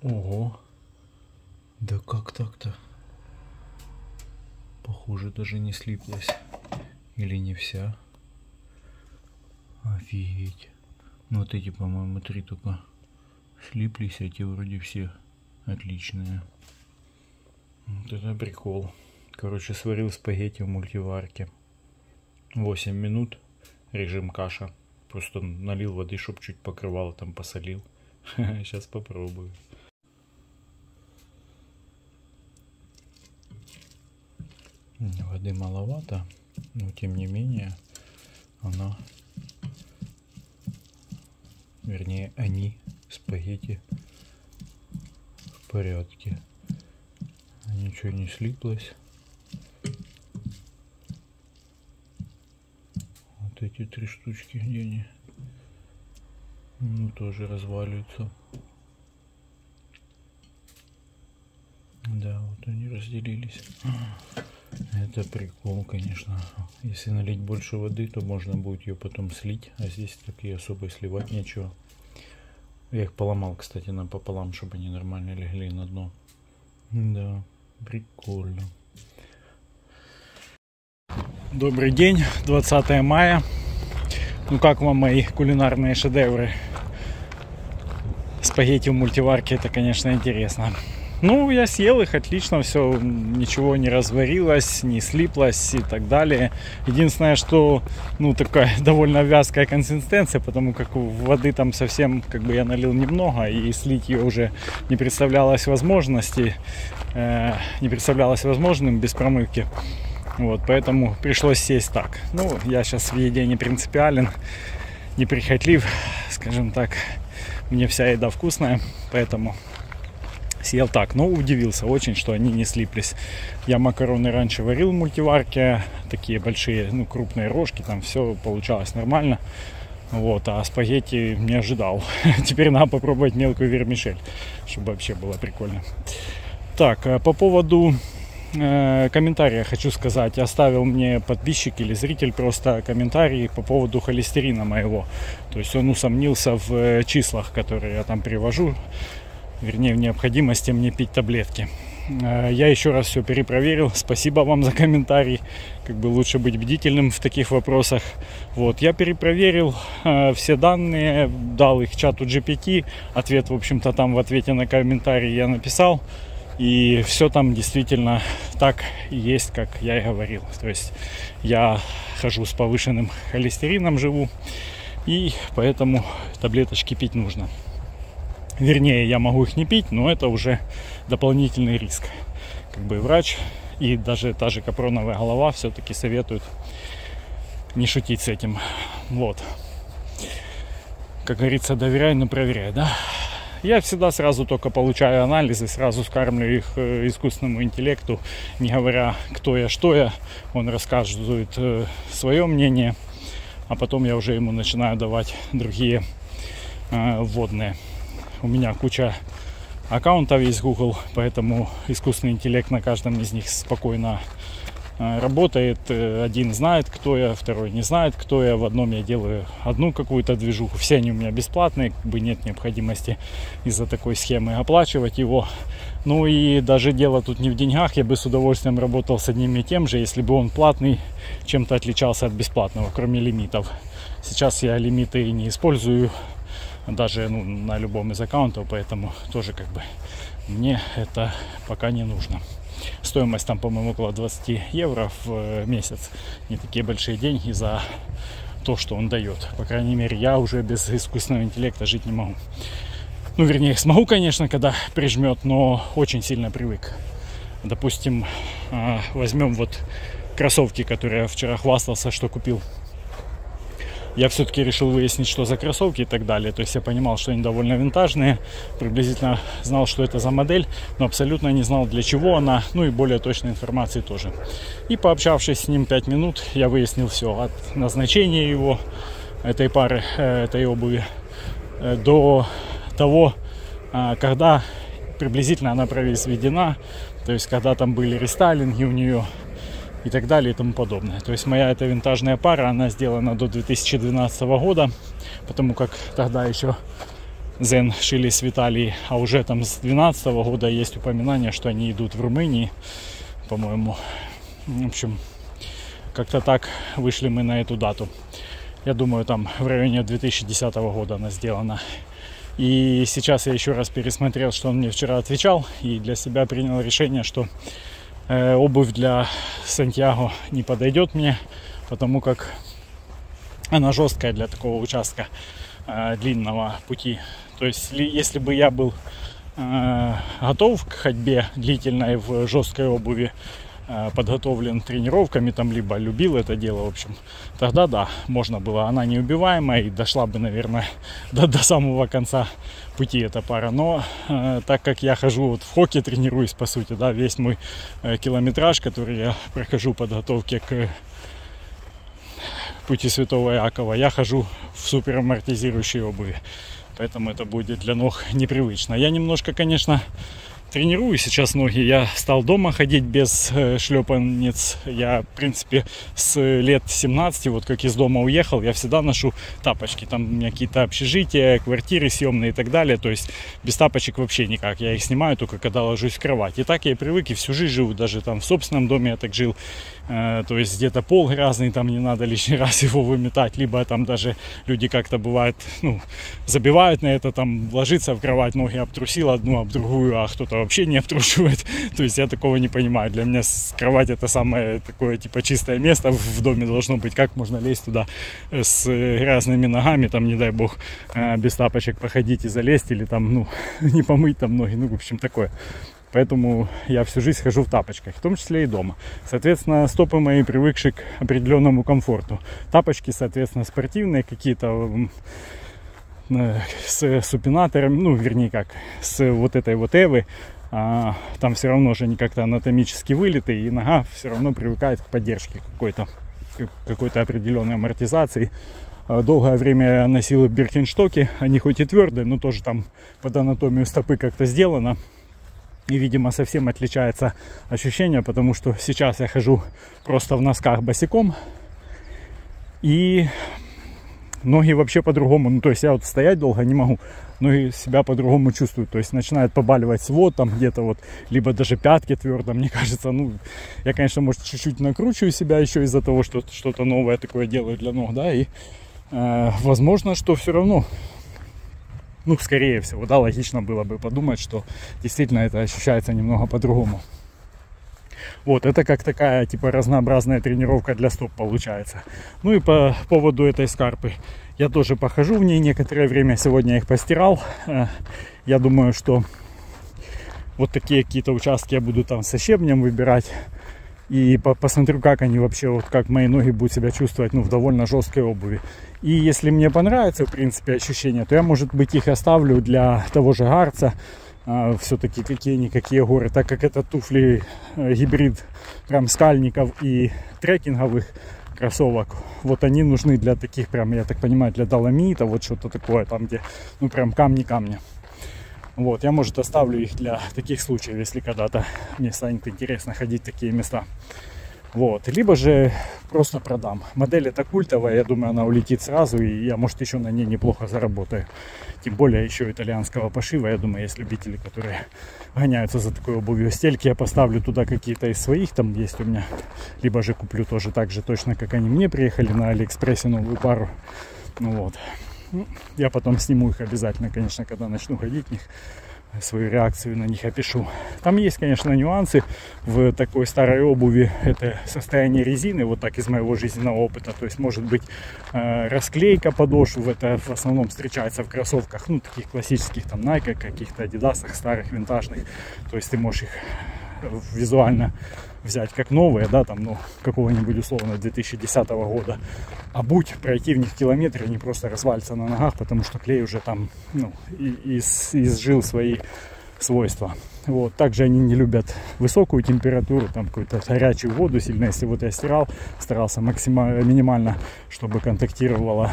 Ого. Да как так-то? Похоже, даже не слиплась. Или не вся. Офигеть. Ну вот эти, по-моему, 3 только слиплись, а эти вроде все отличные. Вот это прикол. Короче, сварил спагетти в мультиварке. 8 минут. Режим каша. Просто налил воды, чтобы чуть покрывало, там посолил. Сейчас попробую. Воды маловато, но тем не менее она, вернее они, спагетти, в порядке. Ничего не слиплось. Вот эти 3 штучки, где они, ну, тоже разваливаются. Да, вот они разделились. Это прикол, конечно. Если налить больше воды, то можно будет ее потом слить. А здесь так и особо сливать нечего. Я их поломал, кстати, напополам, чтобы они нормально легли на дно. Да, прикольно. Добрый день, 20 мая. Ну как вам мои кулинарные шедевры? Спагетти в мультиварке, это, конечно, интересно. Ну, я съел их, отлично, все, ничего не разварилось, не слиплось и так далее. Единственное, что, ну, такая довольно вязкая консистенция, потому как воды там совсем, как бы, я налил немного, и слить ее уже не представлялось возможности, не представлялось возможным без промывки. Вот, поэтому пришлось сесть так. Ну, я сейчас в еде не принципиален, не прихотлив, скажем так. Мне вся еда вкусная, поэтому съел так. Но удивился очень, что они не слиплись. Я макароны раньше варил в мультиварке, такие большие, ну, крупные рожки, там все получалось нормально. Вот, а спагетти не ожидал. Теперь надо попробовать мелкую вермишель, чтобы вообще было прикольно. Так, по поводу комментария хочу сказать. Оставил мне подписчик или зритель просто комментарий по поводу холестерина моего. То есть он усомнился в числах, которые я там привожу. Вернее, в необходимости мне пить таблетки. Я еще раз все перепроверил. Спасибо вам за комментарий. Как бы лучше быть бдительным в таких вопросах. Вот, я перепроверил все данные, дал их чату GPT. Ответ, в общем-то, там в ответе на комментарий я написал. И все там действительно так и есть, как я и говорил. То есть я хожу с повышенным холестерином, живу. И поэтому таблеточки пить нужно. Вернее, я могу их не пить, но это уже дополнительный риск. Как бы врач и даже та же капроновая голова все-таки советуют не шутить с этим. Вот. Как говорится, доверяй, но проверяй, да? Я всегда сразу только получаю анализы, сразу скармливаю их искусственному интеллекту, не говоря, кто я, что я. Он рассказывает свое мнение, а потом я уже ему начинаю давать другие вводные. У меня куча аккаунтов есть Google, поэтому искусственный интеллект на каждом из них спокойно работает. Один знает, кто я, второй не знает, кто я. В одном я делаю одну какую-то движуху. Все они у меня бесплатные, как бы нет необходимости из-за такой схемы оплачивать его. Ну и даже дело тут не в деньгах. Я бы с удовольствием работал с одним и тем же, если бы он платный чем-то отличался от бесплатного, кроме лимитов. Сейчас я лимиты не использую даже, ну, на любом из аккаунтов, поэтому тоже как бы мне это пока не нужно. Стоимость там, по-моему, около 20 евро в месяц. Не такие большие деньги за то, что он дает. По крайней мере, я уже без искусственного интеллекта жить не могу. Ну, вернее, смогу, конечно, когда прижмет, но очень сильно привык. Допустим, возьмем вот кроссовки, которые я вчера хвастался, что купил. Я все-таки решил выяснить, что за кроссовки и так далее. То есть я понимал, что они довольно винтажные. Приблизительно знал, что это за модель, но абсолютно не знал, для чего она. Ну и более точной информации тоже. И пообщавшись с ним 5 минут, я выяснил все. От назначения его, этой пары, этой обуви, до того, когда приблизительно она произведена. То есть когда там были рестайлинги у нее. И так далее и тому подобное. То есть моя эта винтажная пара, она сделана до 2012 года, потому как тогда еще Zen шились в Италии, а уже там с 2012 года есть упоминание, что они идут в Румынии, по-моему. В общем, как-то так вышли мы на эту дату. Я думаю, там в районе 2010 года она сделана. И сейчас я еще раз пересмотрел, что он мне вчера отвечал, и для себя принял решение, что обувь для Сантьяго не подойдет мне, потому как она жесткая для такого участка длинного пути. То есть, если бы я был готов к ходьбе длительной в жесткой обуви, подготовлен тренировками, там, либо любил это дело, в общем, тогда да, можно было. Она неубиваемая и дошла бы, наверное, до самого конца пути эта пара. Но так как я хожу вот в хоке, тренируюсь, по сути, да, весь мой километраж, который я прохожу подготовке к пути Святого Иакова, я хожу в суперамортизирующей обуви. Поэтому это будет для ног непривычно. Я немножко, конечно, тренирую сейчас ноги. Я стал дома ходить без шлепанец. Я, в принципе, с лет 17, вот как из дома уехал, я всегда ношу тапочки. Там у меня какие-то общежития, квартиры съемные и так далее. То есть без тапочек вообще никак. Я их снимаю только когда ложусь в кровать. И так я и привык, и всю жизнь живу. Даже там в собственном доме я так жил. То есть где-то пол грязный, там не надо лишний раз его выметать. Либо там даже люди как-то бывает, забивают на это, там ложиться в кровать, ноги обтрусил одну об другую, а кто-то вообще не обтрушивает. То есть я такого не понимаю. Для меня кровать это самое такое типа чистое место в доме должно быть. Как можно лезть туда с грязными ногами, там не дай бог без тапочек походить и залезть, или там не помыть там ноги, в общем такое. Поэтому я всю жизнь хожу в тапочках, в том числе и дома. Соответственно, стопы мои привыкшие к определенному комфорту. Тапочки, соответственно, спортивные какие-то, с супинатором, вернее как, с вот этой вот Эвы. Там все равно же они как-то анатомически вылиты, и нога все равно привыкает к поддержке какой-то определенной амортизации. Долгое время я носил биркенстоки, они хоть и твердые, но тоже там под анатомию стопы как-то сделано. И, видимо, совсем отличается ощущение, потому что сейчас я хожу просто в носках босиком. И ноги вообще по-другому. То есть я вот стоять долго не могу, ноги себя по-другому чувствую. То есть начинает побаливать свод там где-то вот, либо даже пятки твердо, мне кажется. Я, конечно, может, чуть-чуть накручиваю себя еще из-за того, что что-то новое такое делаю для ног, да. И возможно, что все равно... скорее всего, да, логично было бы подумать, что действительно это ощущается немного по-другому. Вот, это как такая, типа, разнообразная тренировка для стоп получается. И по поводу этой скарпы. Я тоже похожу в ней некоторое время, сегодня я их постирал. Я думаю, что вот такие какие-то участки я буду там со щебнем выбирать. И посмотрю, как они вообще, вот как мои ноги будут себя чувствовать, в довольно жесткой обуви. И если мне понравится, в принципе, ощущения, то я, может быть, их оставлю для того же Гарца. Все-таки какие-никакие горы, так как это туфли гибрид прям скальников и трекинговых кроссовок. Вот они нужны для таких прям, я так понимаю, для доломита, вот что-то такое, там где, прям камни-камни. Вот, я, может, оставлю их для таких случаев, если когда-то мне станет интересно ходить в такие места. Вот, либо же просто продам. Модель эта культовая, я думаю, она улетит сразу, и я, может, еще на ней неплохо заработаю. Тем более еще итальянского пошива, я думаю, есть любители, которые гоняются за такой обувью. Стельки я поставлю туда какие-то из своих, там есть у меня. Либо же куплю тоже так же точно, как они мне приехали на Алиэкспрессе, новую пару. Вот. Я потом сниму их обязательно, конечно, когда начну ходить в них, свою реакцию на них опишу. Там есть, конечно, нюансы в такой старой обуви. Это состояние резины, вот так из моего жизненного опыта. То есть может быть расклейка подошв. Это в основном встречается в кроссовках, таких классических, там Nike, каких-то Адидасах старых, винтажных. То есть ты можешь их визуально взять как новые, да, там, какого-нибудь условно 2010 года, обуть, пройти в них километры, они просто развалятся на ногах, потому что клей уже там, изжил свои свойства. Вот, также они не любят высокую температуру, там какую-то горячую воду сильно. Если вот я стирал, старался минимально, чтобы контактировала,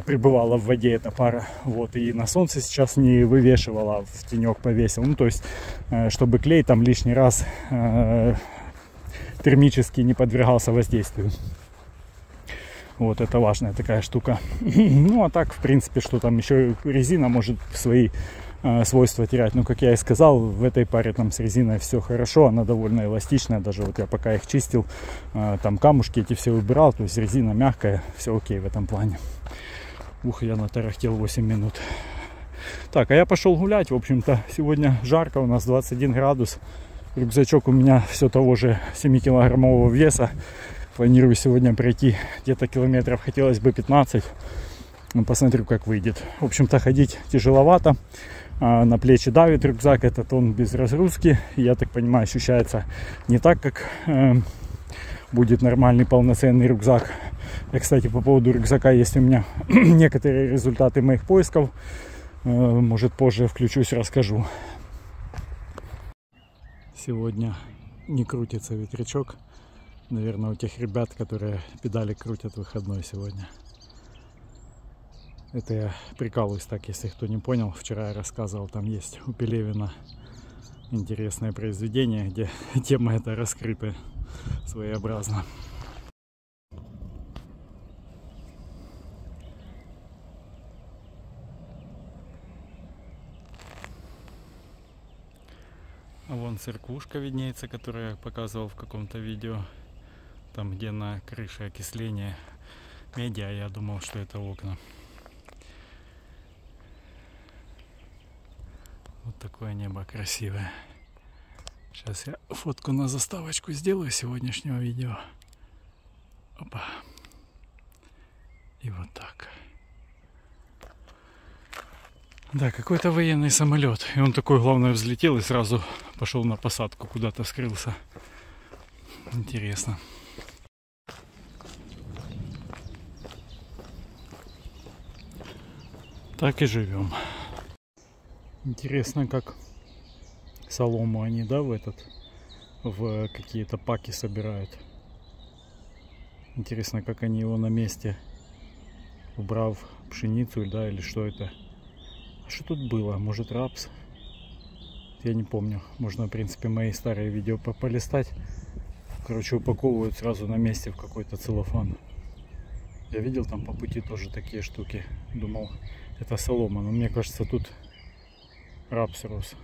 пребывала в воде эта пара, вот, и на солнце сейчас не вывешивала, в тенек повесил, то есть, чтобы клей там лишний раз термически не подвергался воздействию. Вот это важная такая штука. Ну а так, в принципе, что там еще резина может свои свойства терять. Ну, как я и сказал, в этой паре там с резиной все хорошо, она довольно эластичная. Даже вот я пока их чистил, там камушки эти все убирал, то есть резина мягкая, все окей в этом плане. Ух, я натарахтел 8 минут. Так, а я пошел гулять. В общем-то, сегодня жарко, у нас 21 градус. Рюкзачок у меня все того же 7-килограммового веса. Планирую сегодня пройти где-то километров, хотелось бы 15. Посмотрю, как выйдет. В общем-то, ходить тяжеловато. На плечи давит рюкзак. Этот он без разгрузки. Я так понимаю, ощущается не так, как будет нормальный полноценный рюкзак. И, кстати, по поводу рюкзака есть у меня некоторые результаты моих поисков. Может, позже включусь, расскажу. Сегодня не крутится ветрячок. Наверное, у тех ребят, которые педали крутят, выходной сегодня. Это я прикалываюсь так, если кто не понял. Вчера я рассказывал, там есть у Пелевина интересное произведение, где тема эта раскрыта своеобразно. А вон церквушка виднеется, которую я показывал в каком-то видео. Там, где на крыше окисление меди, а я думал, что это окна. Вот такое небо красивое. Сейчас я фотку на заставочку сделаю сегодняшнего видео. Опа. И вот так. Да, какой-то военный самолет. И он такой, главное, взлетел и сразу пошел на посадку, куда-то скрылся. Интересно. Так и живем. Интересно, как солому они, да, в какие-то паки собирают. Интересно, как они его на месте, убрав пшеницу, да, или что это. А что тут было? Может, рапс? Я не помню. Можно, в принципе, мои старые видео полистать. Короче, упаковывают сразу на месте в какой-то целлофан. Я видел там по пути тоже такие штуки. Думал, это солома. Но мне кажется, тут рапс рос.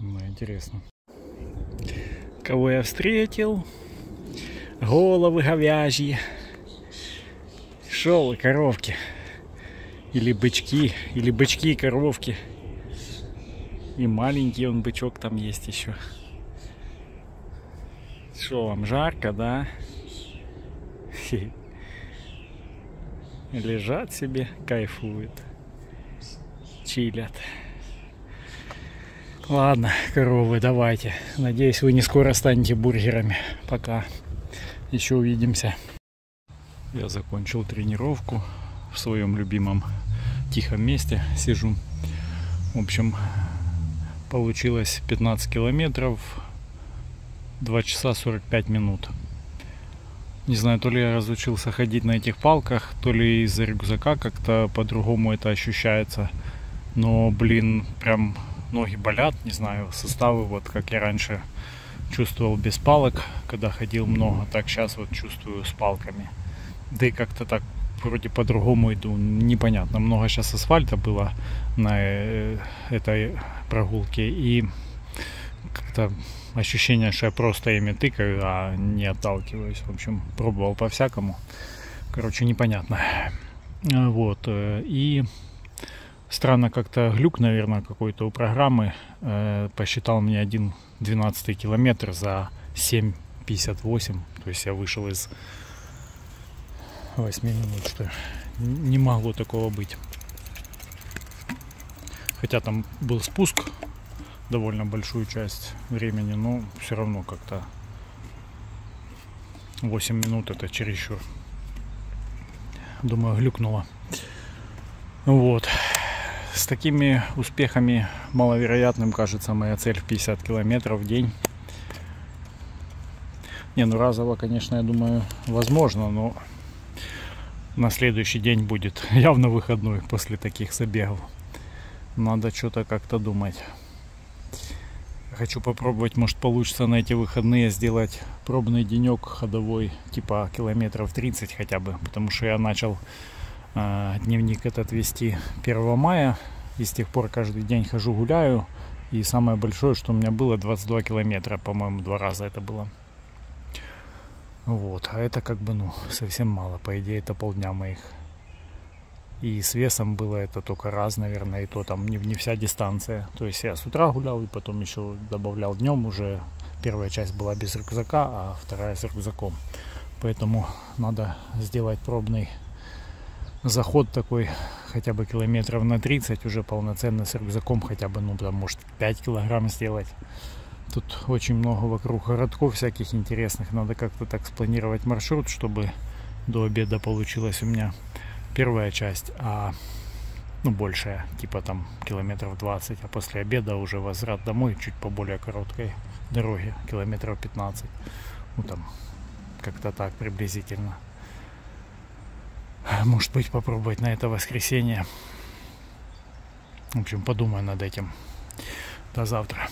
Ну, интересно. Кого я встретил? Головы говяжьи. Шел, коровки. Или бычки и коровки. И маленький он бычок там есть еще. Что вам, жарко, да? Лежат себе, кайфуют. Чилят. Ладно, коровы, давайте. Надеюсь, вы не скоро станете бургерами. Пока. Еще увидимся. Я закончил тренировку в своем любимом тихом месте. Сижу. В общем, получилось 15 километров, 2 часа 45 минут. Не знаю, то ли я разучился ходить на этих палках, то ли из-за рюкзака как-то по-другому это ощущается. Но, блин, прям ноги болят, не знаю, суставы, вот как я раньше чувствовал без палок, когда ходил много, так сейчас вот чувствую с палками. Да и как-то так вроде по-другому иду, непонятно. Много сейчас асфальта было на этой прогулке, и как-то ощущение, что я просто ими тыкаю, а не отталкиваюсь. В общем, пробовал по-всякому. Короче, непонятно. Вот. И странно как-то глюк, наверное, какой-то у программы. Посчитал мне 1/12 километр за 7:58. То есть я вышел из 8 минут, что не могло такого быть. Хотя там был спуск довольно большую часть времени, но все равно как-то 8 минут это чересчур. Думаю, глюкнуло. Вот. С такими успехами маловероятным кажется моя цель в 50 километров в день. Не, ну разово, конечно, я думаю, возможно, но на следующий день будет явно выходной после таких забегов. Надо что-то как-то думать. хочу попробовать, может получится на эти выходные сделать пробный денек ходовой, типа километров 30 хотя бы, потому что я начал дневник этот вести 1 мая, и с тех пор каждый день хожу гуляю, и самое большое, что у меня было, 22 километра, по-моему, 2 раза это было. Вот, а это как бы, ну, совсем мало, по идее это полдня моих. И с весом было это только раз, наверное, и то там не вся дистанция. То есть я с утра гулял и потом еще добавлял днем. Уже первая часть была без рюкзака, а вторая с рюкзаком. Поэтому надо сделать пробный заход такой, хотя бы километров на 30, уже полноценно с рюкзаком, хотя бы, ну, там, может, 5 килограмм сделать. Тут очень много вокруг городков всяких интересных. Надо как-то так спланировать маршрут, чтобы до обеда получилось у меня первая часть, ну, большая, типа там километров 20, а после обеда уже возврат домой чуть по более короткой дороге, километров 15. Ну, там, как-то так приблизительно. Может быть, попробовать на это воскресенье. В общем, подумаю над этим. До завтра.